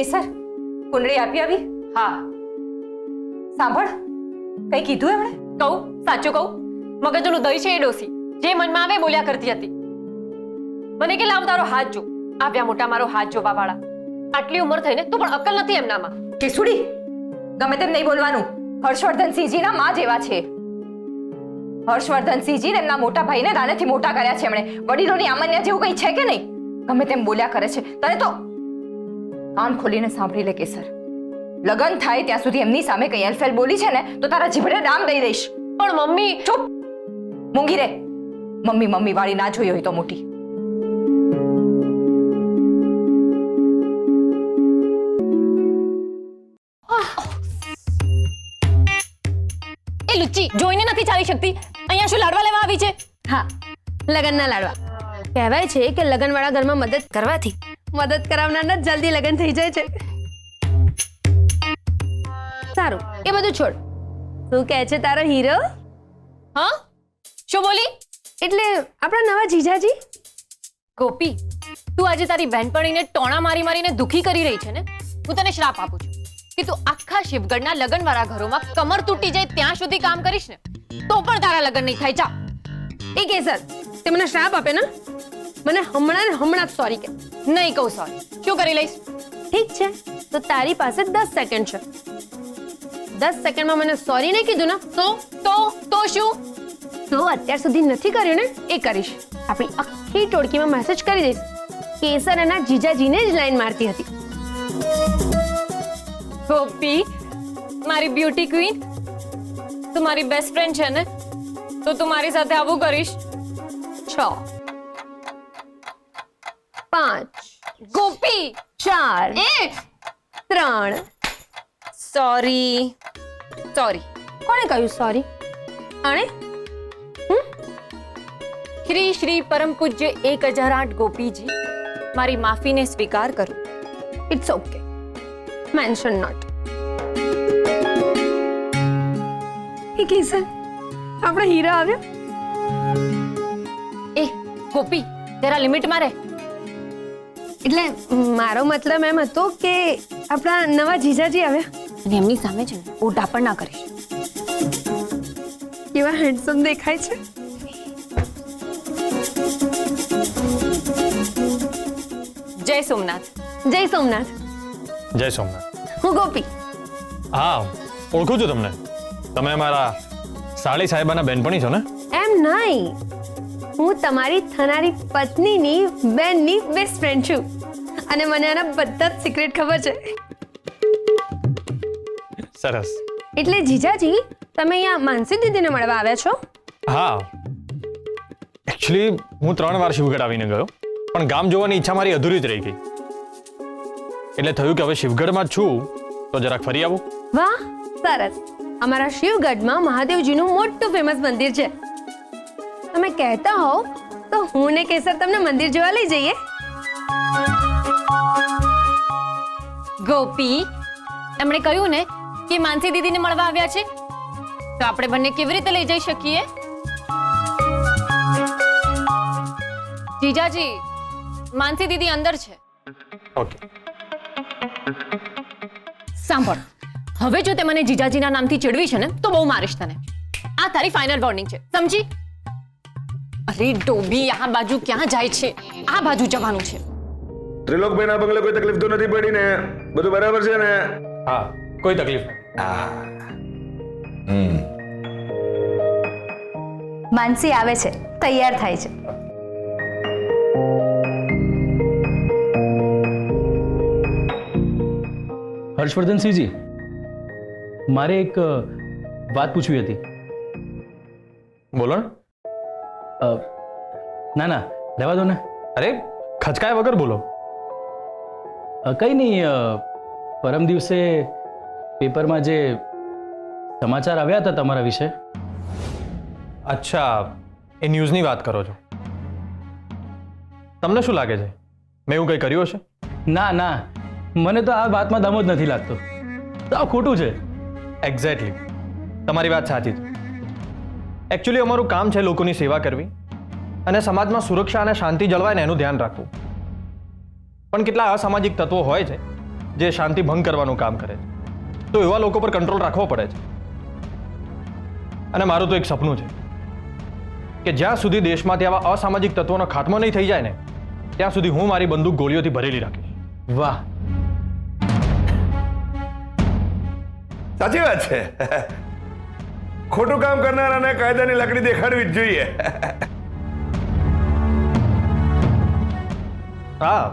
કેસર કુંડળી આપી આવી? હા. સાંભળ, કઈ કીધું એમણે? કહું, સાચું કહું, મગજનું દહીં છે એ ડોસી જે મનમાં આવે બોલ્યા કરતી હતી. મને કે લાવ તારો હાથ જો. આવ્યા મોટા મારો હાથ જોવા વાળા. આટલી ઉંમર થઈને તો પણ અક્કલ નથી એમનામાં. કેસુડી, ગમે તેમ નહીં બોલવાનું. હર્ષવર્ધનસિંહજીના માં જેવા છે. હર્ષવર્ધનસિંહજી એમના મોટા ભાઈને નાનેથી મોટા કર્યા છે એમણે. વડીલોની આમન્યા જેવું કઈ છે કે નહીં? ગમે તેમ બોલ્યા કરે છે. તને તો કાન ખોલીને સાંભળી લે કેસર. લગન થાય ત્યાં સુધી એમની સામે કઈ એલફેલ બોલી છે ને તો તારા જીભડે ડામ દઈ દઈશ. પણ મમ્મી. ચૂપ, મૂંગી રે. મમ્મી મમ્મી વાળી ના જોઈ હોય તો મોટી. એ લુચ્ચી જોઈને નથી ચાલી શકતી. અહીંયા શું લાડવા લેવા આવી છે? હા, લગનના લાડવા. કહેવાય છે કે લગનવાળા ઘરમાં મદદ કરવાથી મદદ કરાવનારના જલ્દી લગન થઈ જાય છે. સારું, એ બધું છોડ. શું કહે છે તારો હીરો? હા, શું બોલી? એટલે આપણા નવા જીજાજી? ગોપી, તું આજે તારી બહેનપણીને ટોણા મારી મારીને દુખી કરી રહી છે ને? હું તને શ્રાપ આપું છું કે તું આખા શિવગઢના લગનવાળા ઘરોમાં કમર તૂટી જાય ત્યાં સુધી કામ કરીશ ને તો પણ તારા લગન નહીં થાય. જા. એ કેસર, તે મને શ્રાપ આપે ને, મને હમણાં જ સોરી કે. નહીં કહું સોરી. શું કરી લઈશ? ઠીક છે, તો તારી પાસે 10 સેકન્ડ છે. 10 સેકન્ડમાં મને સોરી નહીં કીધું ને તો શું? તો અત્યાર સુધી નથી કર્યું ને એ કરીશ. આપણી આખી ટોળકીમાં મેસેજ કરી દઈશ. કેસર એના જીજાજીને જ લાઈન મારતી હતી. ગોપી, મારી બ્યુટી ક્વીન, તું મારી બેસ્ટ ફ્રેન્ડ છે ને, તો તું મારી સાથે આવું કરીશ? 6 5 ગોપી 4 3 સોરી. કોણે કહ્યું સોરી? આણે? શ્રી શ્રી પરમ પૂજ્ય 1008 ગોપીજી, મારી માફીને સ્વીકાર કરું. It's okay, mention not. એ કેસર, આપણો હીરો આવ્યો. એ ગોપી, જરા લિમિટમાં રહે. એટલે મારો મતલબ એમ હતો કે આપણા નવા જીજાજી આવ્યા. અને એમની સામે છે ને બહુ ડાપણ ના કરીશ. કેવા હેન્ડસમ દેખાય છે. જય સોમનાથ. જય સોમનાથ. જય સોમનાથ. હું ગોપી. હા, ઓળખું છું તમને. તમે મારા સાળી સાહેબાના બેનપણી છો ને? એમ નહીં, હું તમારી થનારી પત્નીની બેનની બેસ્ટ ફ્રેન્ડ છું અને મને આના બધા જ સિક્રેટ ખબર છે. સરસ. એટલે જીજાજી, તમે અહીંયા માનસી દીદીને મળવા આવ્યા છો? હા, એકચ્યુઅલી હું 3 વાર શિવગઢ આવીને ગયો, પણ ગામ જોવાની ઈચ્છા મારી અધૂરી જ રહી ગઈ. એટલે થયું કે હવે શિવગઢમાં જ છું તો જરાક ફરી આવું. વાહ, સરસ. અમારા શિવગઢમાં મહાદેવજીનું મોટું ફેમસ મંદિર છે. તમે કહેતા હો તો હું ને કેસર તમને મંદિર જોવા લઈ જઈએ. ગોપી, એમણે કહ્યું ને કે માનસી દીદીને મળવા આવ્યા છે, તો આપણે બંને કેવી રીતે લઈ જઈ શકીએ? જીજાજી, માનસી દીદી અંદર છે. ઓકે. સાંભળ, હવે જો તે મને જીજાજીના નામથી ચીડવી છે ને તો બહુ મારીશ તને. આ તારી ફાઇનલ વોર્નિંગ છે, સમજી? અરે ડોબી, આ બાજુ ક્યાં જાય છે? આ બાજુ જવાનું છે. ત્રિલોકભાઈના બંગલે કોઈ તકલીફ તો નથી પડી ને? બધું બરાબર છે ને? હા, કોઈ તકલીફ નહીં. માનસી આવે છે, તૈયાર થાય છે. હર્ષવર્ધનસિંહજી, મારે એક વાત પૂછવી હતી. બોલો ને. ના, રહેવા દો ને. અરે, ખચકાય વગર બોલો. કંઈ નહીં, પરમ દિવસે પેપરમાં જે સમાચાર આવ્યા હતા તમારા વિશે. અચ્છા, એ ન્યૂઝની વાત કરો છો. તમને શું લાગે છે, મેં એવું કંઈ કર્યું હશે? ના, મને તો આ વાતમાં દમ જ નથી લાગતો. તો આ ખોટું છે. એક્ઝેક્ટલી, તમારી વાત સાચી છે. એકચ્યુઅલી અમારું કામ છે લોકોની સેવા કરવી અને સમાજમાં સુરક્ષા અને શાંતિ જળવાય ને એનું ધ્યાન રાખવું. પણ કેટલા અસામાજિક તત્વો હોય છે જે શાંતિ ભંગ કરવાનું કામ કરે છે, તો એવા લોકો પર કંટ્રોલ રાખવો પડે છે. અને મારું તો એક સપનું છે કે જ્યાં સુધી દેશમાંથી આવા અસામાજિક તત્વોનો ખાત્મો નહીં થઈ જાય ને, ત્યાં સુધી હું મારી બંદૂક ગોળીઓથી ભરેલી રાખીશ. વાહ, સાચી વાત છે. ખોટું કામ કરનારાને કાયદાની લાકડી દેખાડવી જ જોઈએ. હા,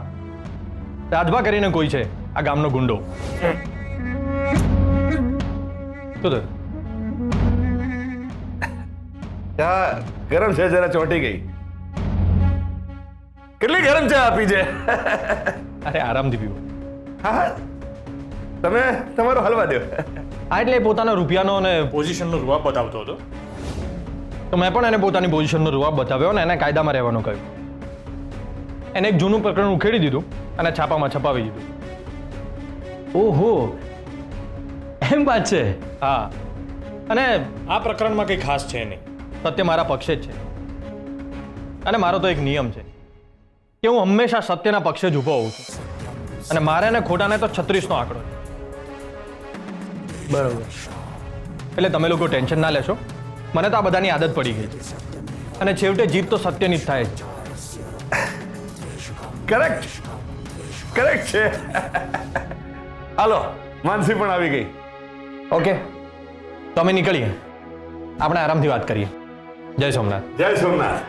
રાજભા કરીને કોઈ છે આ ગામનો ગુંડો. શું થયું? ચા ગરમ છે, જરા ચોંટી ગઈ. કેટલી ગરમ ચા આપી છે? અરે આરામથી પીવું. હા, તમે તમારો હલવા દો. આ એટલે એ પોતાના રૂપિયાનો અને પોઝિશનનો રૂઆબ બતાવતો હતો, તો મેં પણ એને પોતાની પોઝિશનનો રૂઆબ બતાવ્યો અને એને કાયદામાં રહેવાનું કહ્યું. એને એક જૂનું પ્રકરણ ઉખેડી દીધું અને છાપામાં છપાવી દીધું. ઓહો, એમ વાત છે. હા, અને આ પ્રકરણમાં કંઈ ખાસ છે નહીં. સત્ય મારા પક્ષે જ છે. અને મારો તો એક નિયમ છે કે હું હંમેશા સત્યના પક્ષે જ ઊભો હોઉં છું. અને મારે ને ખોટાને તો 36નો આંકડો છે. બરોબર. એટલે તમે લોકો ટેન્શન ના લેશો. મને તો આ બધાની આદત પડી ગઈ છે. અને છેવટે જીત તો સત્યની જ થાય છે. કરેક્ટ કરેક્ટ છે. હાલો, માનસી પણ આવી ગઈ. ઓકે, તો અમે નીકળીએ. આપણે આરામથી વાત કરીએ. જય સોમનાથ. જય Somnath.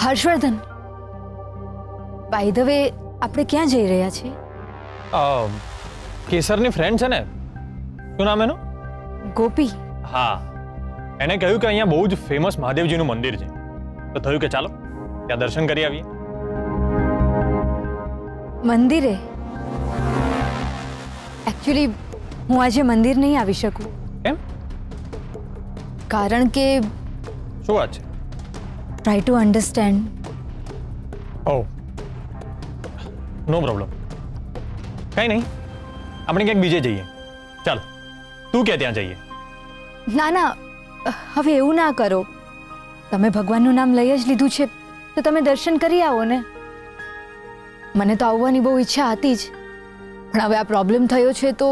Harshvardhan, by the way આપણે ક્યાં જઈ રહ્યા છીએ? કેસરની ફ્રેન્ડ છે ને, શું નામ એનું? ગોપી. હા, એને કહ્યું કે અહીંયા બહુ જ ફેમસ મહાદેવજીનું મંદિર છે, તો થયું કે ચાલો ત્યાં દર્શન કરી આવીએ. મંદિરે? એકચ્યુઅલી હું આજે મંદિર નહીં આવી શકું. કેમ? કારણ કે શું વાત છે? Try to understand. Oh, no problem. કંઈ નહીં, આપણે ક્યાંક બીજે જઈએ. ચાલ, તું કે ત્યાં જઈએ. ના ના, હવે એવું ના કરો. તમે ભગવાનનું નામ લઈ જ લીધું છે તો તમે દર્શન કરી આવો ને. મને તો આવવાની બહુ ઈચ્છા હતી જ, પણ હવે આ પ્રોબ્લેમ થયો છે તો.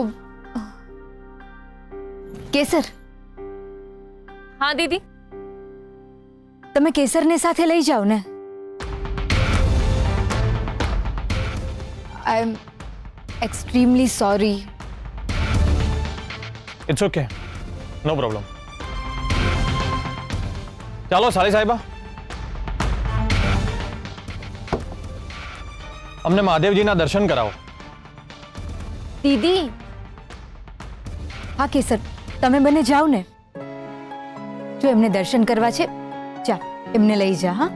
કેસર, હા દીદી. તમે કેસરને સાથે લઈ જાઓ ને. I am extremely sorry. It's okay, no problem. ચાલો સાલી સાહેબા, અમને મહાદેવજીના દર્શન કરાવો. દીદી. હા કેસર, તમે બંને જાઓ ને. જો એમને દર્શન કરવા છે, જા એમને લઈ જા. હા,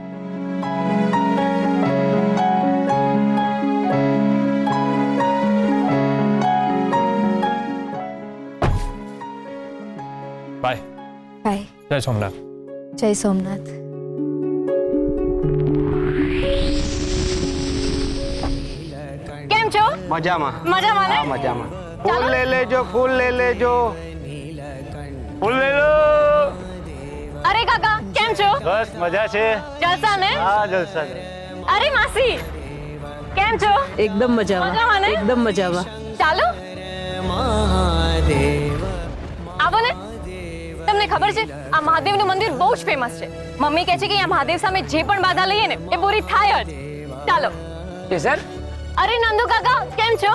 બાય. બાય. જય સોમનાથ. જય સોમનાથ. કેમ છો? મજામાં. મજામાં ને? હા, મજામાં. ફૂલ લઈ લેજો, ફૂલ લઈ લેજો. ફૂલ લઈ લો. અરે કાકા, કેમ છો? બસ મજા છે. જલસા ને? હા, જલસા છે. અરે માસી, કેમ છો? એકદમ મજામાં. મજામાં ને? એકદમ મજામાં. ચાલો આવો ને. તમને ખબર છે આ મહાદેવનું મંદિર બહુ જ ફેમસ છે. મમ્મી કહે છે કે આ મહાદેવ સામે જે પણ બાધા લઈએ ને એ પૂરી થાય જ. ચાલો. કે સર? અરે નંદુ કાકા, કેમ છો?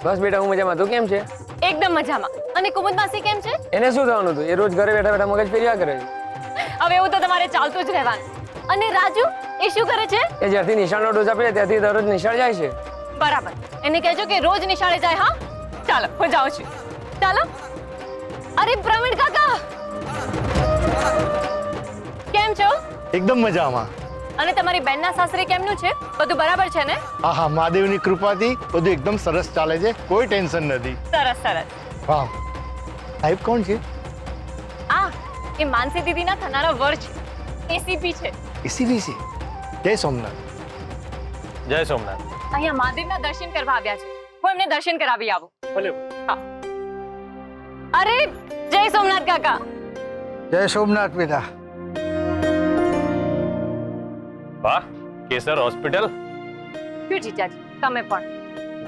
બસ બેટા, હું મજામાં. તું કેમ છે? એકદમ મજામાં. અને કુમુદ માસી કેમ છે? એને શું થવાનું હતું? એ રોજ ઘરે બેઠા બેઠા મગજ ફેર્યા કરે છે. હવે એવું તો તમારે ચાલતું જ રહેવાનું. અને રાજુ, એ શું કરે છે? એ જ્યારથી નિશાળનો ડોઝ આપે છે ત્યારથી દરરોજ નિશાળ જાય છે. બરાબર. એને કહેજો કે રોજ નિશાળે જાય. હા, ચાલો હું જાઉં છું. ચાલો. અરે પ્રવીણ કાકા, કેમ છો? એકદમ મજામાં. અને તમારી બેનના સાસરે કેમનું છે? બધું બરાબર છે ને? હા હા, મહાદેવની કૃપાથી બધું એકદમ સરસ ચાલે છે, કોઈ ટેન્શન નથી. સરસ સરસ. વાહ, સાહેબ કોણ છે? આ એ માનસી દીદીના થનારા વર છે. એસીપી છે. એસીબી છે. જય સોમનાથ. જય સોમનાથ. અહીંયા મહાદેવના દર્શન કરવા આવ્યા છે. હું એમને દર્શન કરાવી આવું. ભલે. હા. અરે જય સોમનાથ કાકા. जय सोमनाथ बेटा। वाह, केसर हॉस्पिटल। શું જીજાજી તમે પણ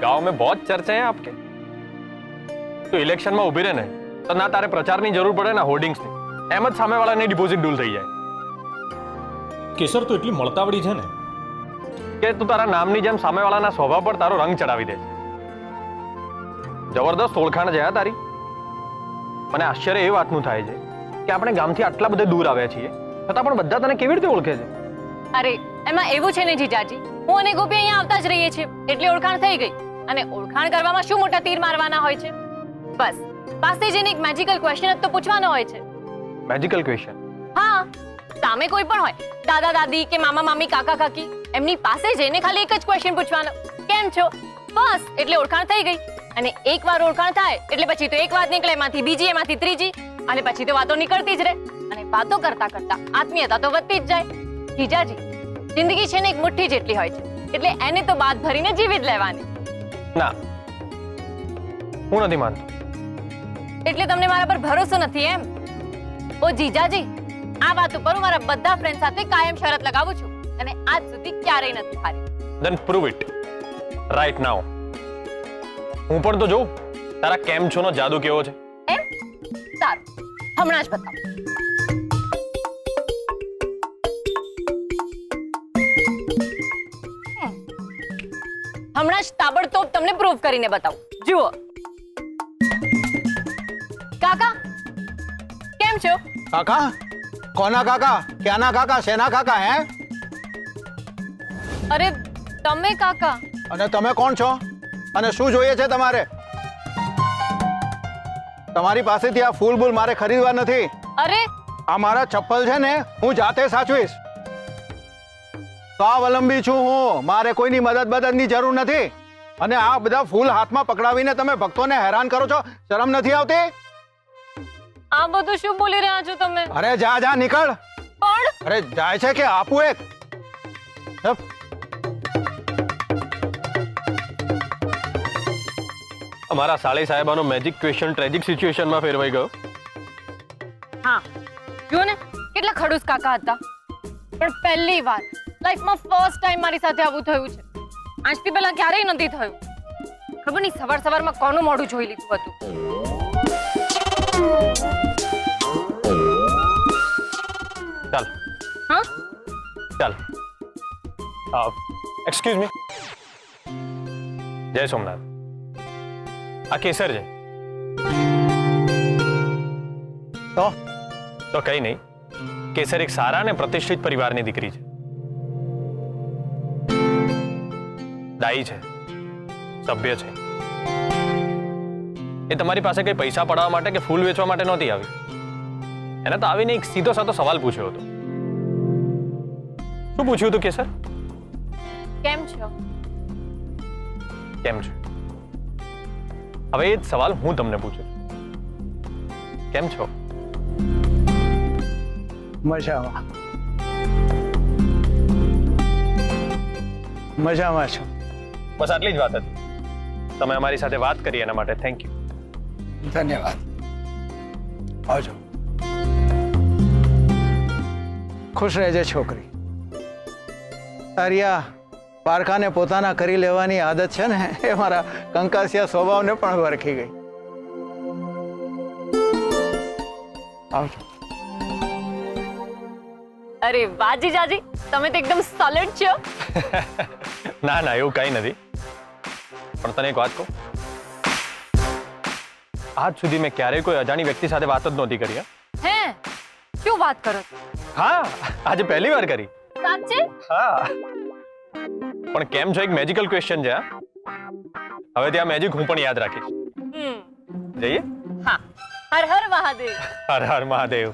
गांव में बहुत चर्चा है आपके। तो इलेक्शन में उभी रहे ने तो ना तारे प्रचार ની જરૂર પડે ના હોર્ડિંગ્સ ની, એમ જ સામે વાળાને ડિપોઝિટ ડૂલ થઈ જાય। કેસર તો એટલી મળતાવડી છે ને કે તું તારા નામની જેમ સામે વાળાના સ્વભાવ પર તારો રંગ ચડાવી દે છે। જબરદસ્ત ઓળખાણ છે આ તારી। મને આશ્ચર્ય એ વાતનું થાય છે કે આપણે ગામથી આટલા બધા દૂર આવ્યા છીએ છતાં પણ બધા તને કેવી રીતે ઓળખે છે? અરે એમાં એવું છે ને જીજાજી, હું અને ગોપી અહીંયા આવતા જ રહીએ છીએ એટલે ઓળખાણ થઈ ગઈ। અને ઓળખાણ કરવામાં શું મોટા તીર મારવાના હોય છે? બસ પાસે જઈને એક મેજિકલ ક્વેશ્ચન જ તો પૂછવાનો હોય છે। Magical question? હા, સામે કોઈ પણ હોય, દાદા દાદી કે મામા મામી કાકા કાકી, એમની પાસે જઈને ખાલી એક જ ક્વેશ્ચન પૂછવાનો, કેમ છો? બસ એટલે ઓળખાણ થઈ ગઈ। અને એકવાર ઓળખાણ થાય એટલે પછી તો એક વાત નીકળે, એમાંથી બીજી, એમાંથી ત્રીજી, અને પછી તો વાતો નીકળતી જ રહે। અને વાતો કરતા કરતા આત્મીયતા તો વધતી જ જાય। જીજાજી, જિંદગી છે ને એક મુઠ્ઠી જેટલી હોય છે એટલે એને તો બાદ ભરીને જીવી જ લેવાની। ના, હું નથી માનતો। એટલે તમને મારા પર ભરોસો નથી એમ? ઓ જીજાજી, આ વાત ઉપર હું મારા બધા ફ્રેન્ડ સાથે કાયમ શરત લગાવું છું અને આજ સુધી ક્યારેય નથી હારી। Then prove it right now. હું પણ તો જોઉં તારા કેમ છો નો જાદુ કેવો છે। એમ? સારું, હમણાં જ બતાવો। હમણાં જ તાબડતોબ તમને પ્રૂવ કરીને બતાવું, જુઓ। કાકા કેમ છો? काका कोना काका क्या ना काका सेना काका हैं? અરે તમે કાકા? અને તમે કોણ છો અને શું જોઈએ છે તમારે? તમારી પાસેથી આ ફૂલ બૂલ મારે ખરીદવા નથી। અરે આ મારા ચપ્પલ છે ને હું જાતે સાચવીશ। સ્વાવલંબી છું હું, મારે કોઈની મદદની જરૂર નથી। અને આ બધા ફૂલ હાથમાં પકડાવીને તમે ભક્તોને હેરાન કરો છો, શરમ નથી આવતી? આ બધું શું બોલી રહ્યા છો તમે? અરે જા જા નીકળ। પણ અરે જાય છે કે આપું એક? હપ। અમારા સાળી સાહેબાનો મેજિક ક્વેશ્ચન ટ્રેજિક સિચ્યુએશનમાં ફેરવાઈ ગયો। હા, જુઓ ને કેટલા ખડૂસ કાકા હતા, પણ પહેલી વાર લાઈફમાં ફર્સ્ટ ટાઈમ મારી સાથે આવું થયું છે। આજથી પહેલા ક્યારેય નથી થયું। ખબર નહીં સવાર સવારમાં કોનું મોઢું જોઈ લીધું હતું। ચાલ હા, ચાલ। Excuse me. જય સોમનાથ। આ કેસર છે તો કઈ નહીં, કેસર એક સારા અને પ્રતિષ્ઠિત પરિવારની દીકરી છે। દાઈ છે, સભ્ય છે। એ તમારી પાસે કઈ પૈસા પડાવવા માટે કે ફૂલ વેચવા માટે નહોતી આવી। એને તો આવીને એક સીધો સાધો સવાલ પૂછ્યો હતો। શું પૂછ્યું હતું કેસર? કેમ છો? કેમ છો? હવે એ જ સવાલ હું તમને પૂછું છું, કેમ છો? મજામાં મજામાં છું। બસ આટલી જ વાત હતી। તમે અમારી સાથે વાત કરી એના માટે થેન્ક યુ। ધન્યવાદ। આવજો। ખુશ રહેજે છોકરી। તારી આ પારકાને પોતાના કરી લેવાની આદત છે ને એ મારા કંકાસિયા સ્વભાવને પણ વરખી ગઈ। આવજો। અરે વાહ જીજાજી, તમે તો એકદમ સોલિડ છો। ના ના એવું કઈ નથી, પણ તને એક વાત કહું, આજ સુધી મેં ક્યારેય કોઈ અજાણી વ્યક્તિ સાથે વાત જ નહોતી કરી। હે, શું વાત કરો છો? હા, આજે પહેલી વાર કરી। સાચે? હા, પણ કેમ છો એક મેજિકલ ક્વેશ્ચન છે। હવે ત્યાં મેજિક હું પણ યાદ રાખીશ। જઈએ? હા, હર હર મહાદેવ। હર હર મહાદેવ।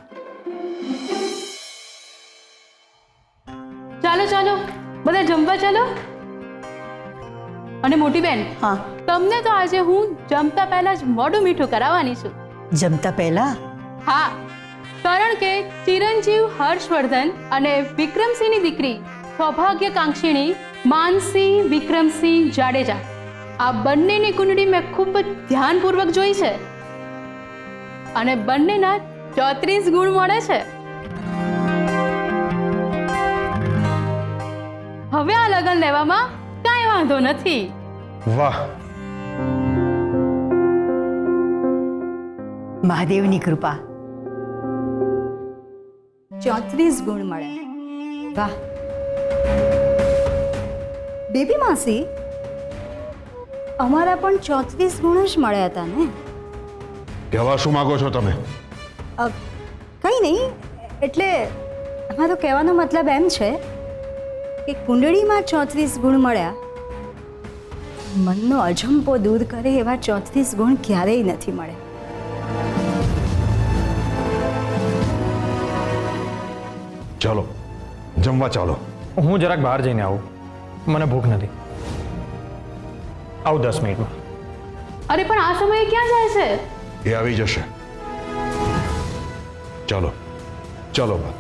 ચાલો ચાલો બધા જમવા ચાલો। અને મોટી બેન, હા, તમને તો આજે હું જમતા પહેલા જ મોઢું મીઠું કરાવવાની છું। જમતા પહેલા? હા, કારણ કે ચિરંજીવ હર્ષવર્ધન અને વિક્રમસિંહની દીકરી સૌભાગ્યકાંક્ષિણી માનસિંહ વિક્રમસિંહ જાડેજા, આ બંનેની કુંડળી મેં ખૂબ જ ધ્યાનપૂર્વક જોઈ છે અને બંનેના 34 ગુણ મળે છે. હવે આ લગ્ન લેવામાં કાંઈ વાંધો નથી. વાહ, મહાદેવની કૃપા. 34 ગુણ મળે. વાહ. બેબી માસી, અમારા પણ 34 ગુણ જ મળ્યા હતા ને? કહેવા શું માંગો છો તમે? કંઈ નહીં, એટલે અમારો કહેવાનો મતલબ એમ છે કે કુંડળીમાં 34 ગુણ મળ્યા, મનનો અજંપો દૂર કરે એવા 34 ગુણ ક્યારેય નથી મળ્યા. ચાલો જમવા ચાલો. હું જરાક બહાર જઈને આવું, મને ભૂખ નથી. આવું 10 મિનિટમાં. અરે પણ આ સમયે ક્યાં જાય છે? એ આવી જશે. ચાલો ચાલો બા.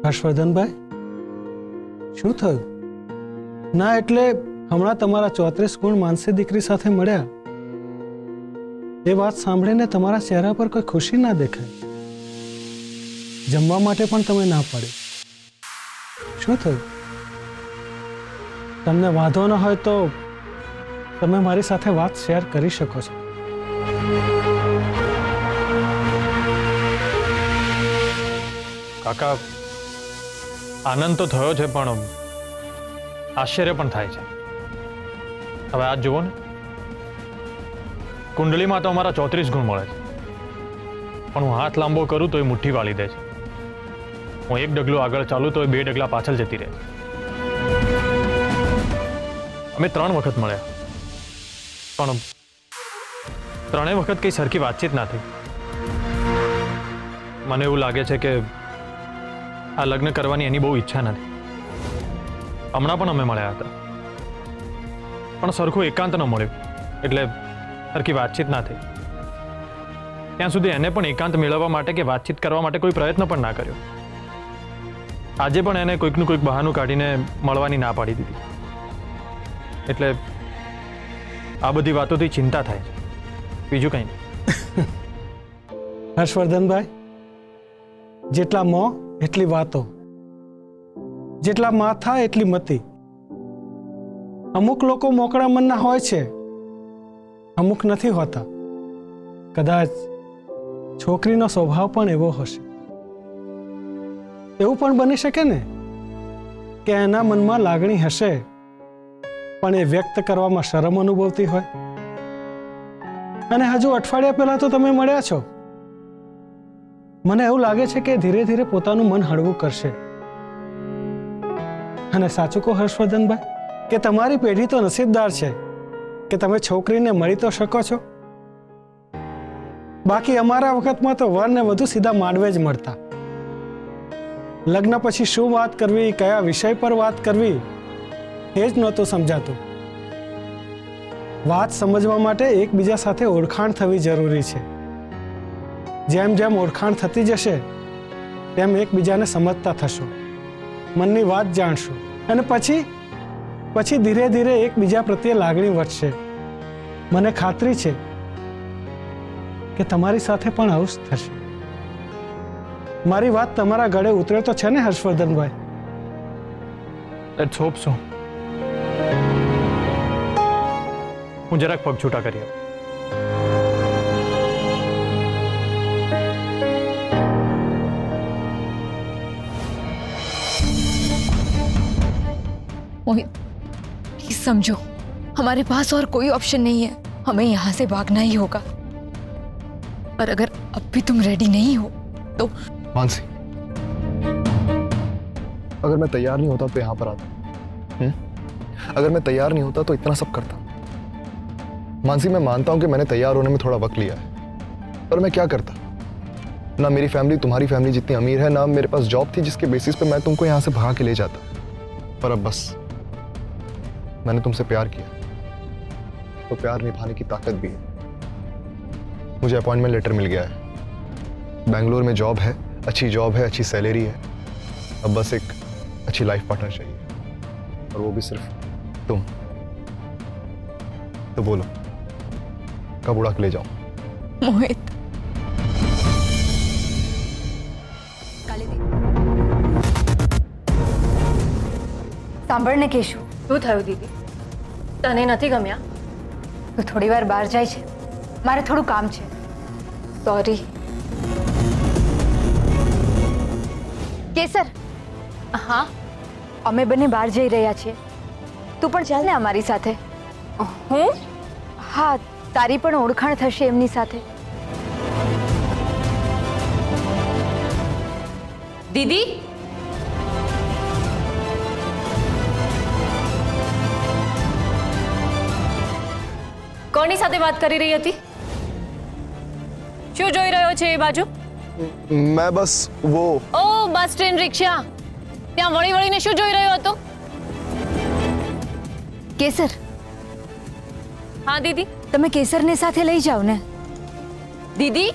હર્ષવર્ધનભાઈ, શું થયું? ના એટલે હમણાં તમારા 34 ગુણ માનસી દીકરી સાથે મળ્યા, એ વાત સાંભળીને તમારા ચહેરા પર કોઈ ખુશી ના દેખાય. જમવા માટે પણ તમે ના પાડી. શું થયું? તમને વાંધો ન હોય તો તમે મારી સાથે વાત શેર કરી શકો છો. કાકા, આનંદ તો થયો છે પણ આશ્ચર્ય પણ થાય છે. હવે આજ જુઓ ને, કુંડલીમાં તો અમારા 34 ગુણ મળે છે, પણ હું હાથ લાંબો કરું તો એ મુઠ્ઠી વાળી દે છે. હું એક ડગલું આગળ ચાલું તો એ 2 ડગલા પાછળ જતી રહે છે. અમે 3 વખત મળ્યા, પણ 3 વખત કઈ સરખી વાતચીત ના થઈ. મને એવું લાગે છે કે આ લગ્ન કરવાની એની બહુ ઈચ્છા નથી. હમણાં પણ અમે મળ્યા હતા, પણ સરખું એકાંત ન મળ્યું, એટલે સરખી વાતચીત ના થઈ. ત્યાં સુધી એને પણ એકાંત મેળવવા માટે કે વાતચીત કરવા માટે કોઈ પ્રયત્ન પણ ના કર્યો. આજે પણ એને કોઈકનું કોઈક બહાનું કાઢીને મળવાની ના પાડી દીધી. એટલે આ બધી વાતોથી ચિંતા થાય છે, બીજું કંઈ નહીં. હર્ષવર્ધનભાઈ, જેટલા મોં એટલી વાતો, જેટલા માથા એટલી મતી. અમુક લોકો મોકળા મનના હોય છે, અમુક નથી હોતા. કદાચ છોકરીનો સ્વભાવ પણ એવો હશે. એવું પણ બની શકે ને કે એના મનમાં લાગણી હશે, પણ એ વ્યક્ત કરવામાં શરમ અનુભવતી હોય. અને હજુ અઠવાડિયા પહેલા તો તમે મળ્યા છો. મને એવું લાગે છે કે ધીરે ધીરે પોતાનું મન હળવું કરશે. અને સાચું કહો હર્ષવર્ધનભાઈ, કે તમારી પેઢી તો નસીબદાર છે કે તમે છોકરીને મળી તો શકો છો. બાકી અમારા વખતમાં તો વરને વધુ સીધા માંડવે જ મળતા. લગ્ન પછી શું વાત કરવી, કયા વિષય પર વાત કરવી, એ જ નહોતું સમજાતું. વાત સમજવા માટે એકબીજા સાથે ઓળખાણ થવી જરૂરી છે. જેમ જેમ ઓળખાણ થતી જશે તેમ એકબીજાને સમજતા થશો, મનની વાત જાણશો, અને પછી ધીરે ધીરે એકબીજા પ્રત્યે લાગણી વધશે. મને ખાતરી છે કે તમારી સાથે પણ આવું જ થશે. મારી વાત તમારા ગળે ઉતરે તો છે ને હર્ષવર્ધનભાઈ? Let's hope so. હું જરાક પગ છૂટા કરી આવું. मोहित, प्लीज समझो, हमारे पास और कोई ऑप्शन नहीं है. हमें यहाँ से भागना ही होगा. और अगर अब भी तुम रेडी नहीं हो तो मानसी, अगर मैं तैयार नहीं होता तो यहाँ पर आता. अगर मैं तैयार नहीं होता तो इतना सब करता. मानसी, मैं मानता हूँ कि मैंने तैयार होने में थोड़ा वक्त लिया है, पर मैं क्या करता? ना मेरी फैमिली तुम्हारी फैमिली जितनी अमीर है, ना मेरे पास जॉब थी जिसके बेसिस पे मैं तुमको यहाँ से भगा के ले जाता. पर अब बस, मैंने तुमसे प्यार किया तो प्यार निभाने की ताकत भी है. मुझे अपॉइंटमेंट लेटर मिल गया है. बेंगलोर में जॉब है, अच्छी जॉब है, अच्छी सैलरी है. अब बस एक अच्छी लाइफ पार्टनर चाहिए, और वो भी सिर्फ तुम। तो बोलो, कब उड़ा के ले जाऊं? મોહિત સાંભળને કેશું, શું થયું દીદી? તને નથી ગમ્યા? તું થોડી વાર બહાર જાય છે, મારે થોડું કામ છે. સોરી. કેસર, હા, અમે બંને બહાર જઈ રહ્યા છીએ, તું પણ ચાલ ને અમારી સાથે. હું? હા, તારી પણ ઓળખાણ થશે એમની સાથે. દીદી, કોની સાથે વાત કરી રહી હતી? શું જોઈ રહ્યો છે એ બાજુ? मैं बस वो ઓ બસ સ્ટેન્ડ રિક્ષા, ત્યાં વળી વળીને શું જોઈ રહ્યો હતો? કેસર, હા દીદી. તમે કેસરને સાથે લઈ જાઓ ને. દીદી,